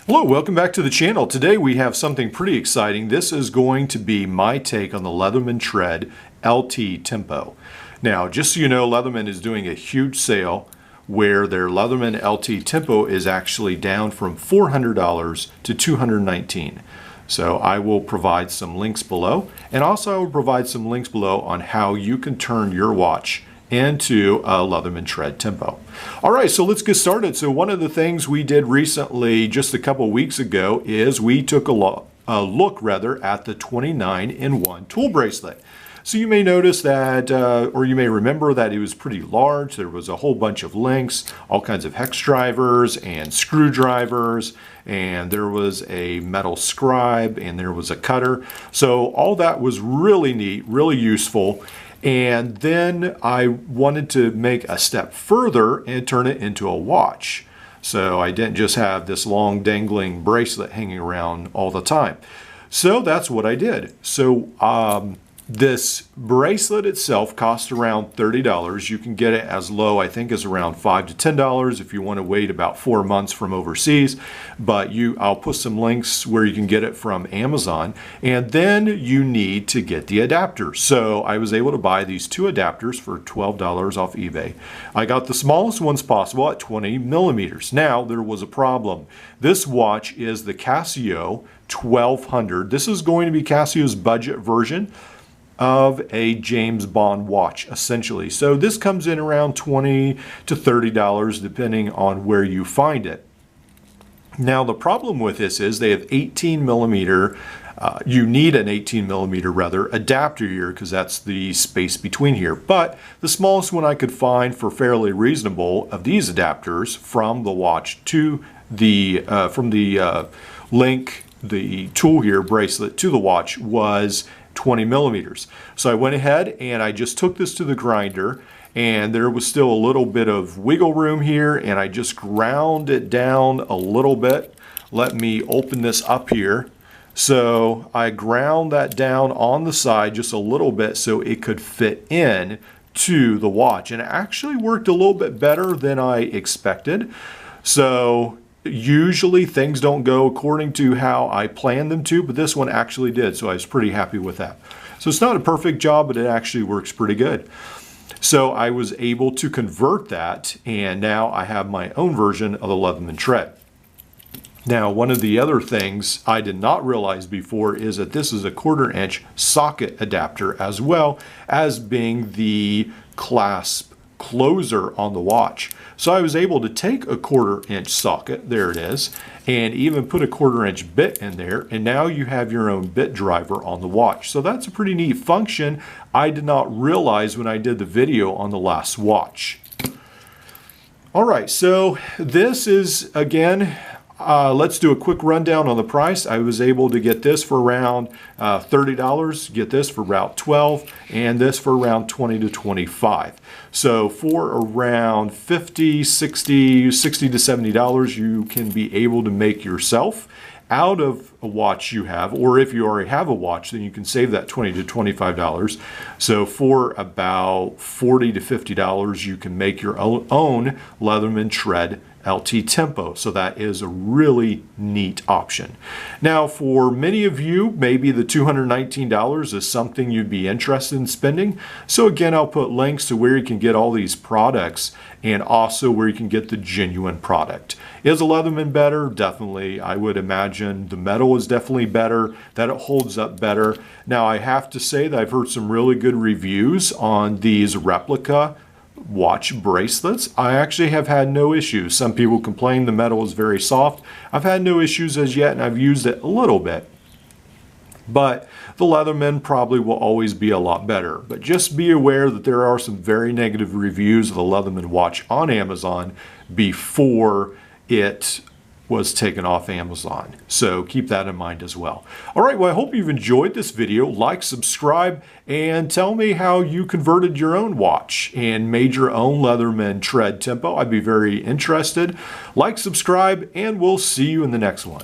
Hello, welcome back to the channel. Today we have something pretty exciting. This is going to be my take on the Leatherman Tread LT Tempo. Now, just so you know, Leatherman is doing a huge sale where their Leatherman LT Tempo is actually down from $400 to $219. So I will provide some links below, and also I will provide some links below on how you can turn your watch into a Leatherman Tread Tempo. All right, so let's get started. So one of the things we did recently, just a couple weeks ago, is we took a look at the 29-in-1 tool bracelet. So you may notice that, or you may remember that it was pretty large. There was a whole bunch of links, all kinds of hex drivers and screwdrivers, and there was a metal scribe, and there was a cutter. So all that was really neat, really useful. And then I wanted to make a step further and turn it into a watch. So I didn't just have this long dangling bracelet hanging around all the time. So that's what I did. So this bracelet itself costs around $30. You can get it as low, I think, as around $5 to $10 if you want to wait about 4 months from overseas. But I'll put some links where you can get it from Amazon. And then you need to get the adapter. So I was able to buy these two adapters for $12 off eBay. I got the smallest ones possible at 20 millimeters. Now, there was a problem. This watch is the Casio 1200. This is going to be Casio's budget version of a James Bond watch, essentially. So this comes in around $20 to $30 depending on where you find it. Now the problem with this is they have 18 millimeter, you need an 18 millimeter rather adapter here because that's the space between here. But the smallest one I could find for fairly reasonable of these adapters from the watch to the link, the tool here, bracelet to the watch was 20 millimeters. So I went ahead and I just took this to the grinder, and there was still a little bit of wiggle room here, and I just ground it down a little bit. Let me open this up here. So I ground that down on the side just a little bit so it could fit in to the watch, and it actually worked a little bit better than I expected. So usually things don't go according to how I planned them to, but this one actually did, so I was pretty happy with that. So it's not a perfect job, but it actually works pretty good. So I was able to convert that, and now I have my own version of the Leatherman Tread. Now, one of the other things I did not realize before is that this is a 1/4 inch socket adapter, as well as being the clasp closer on the watch. So I was able to take a 1/4 inch socket, there it is, and even put a 1/4 inch bit in there, and now you have your own bit driver on the watch. So that's a pretty neat function I did not realize when I did the video on the last watch. All right, so this is, again, let's do a quick rundown on the price. I was able to get this for around $30, get this for about $12, and this for around $20 to $25. So for around $50, $60 to $70, you can be able to make yourself out of a watch you have, or if you already have a watch, then you can save that $20 to $25. So for about $40 to $50, you can make your own Leatherman Tread LT Tempo. So that is a really neat option. Now, for many of you, maybe the $219 is something you'd be interested in spending. So again, I'll put links to where you can get all these products and also where you can get the genuine product. Is a Leatherman better? Definitely. I would imagine the metal is definitely better, that it holds up better. Now, I have to say that I've heard some really good reviews on these replica watch bracelets. I actually have had no issues. Some people complain the metal is very soft. I've had no issues as yet, and I've used it a little bit. But the Leatherman probably will always be a lot better. But just be aware that there are some very negative reviews of the Leatherman watch on Amazon before it was taken off Amazon. So keep that in mind as well. All right, well, I hope you've enjoyed this video. Like, subscribe, and tell me how you converted your own watch and made your own Leatherman Tread Tempo. I'd be very interested. Like, subscribe, and we'll see you in the next one.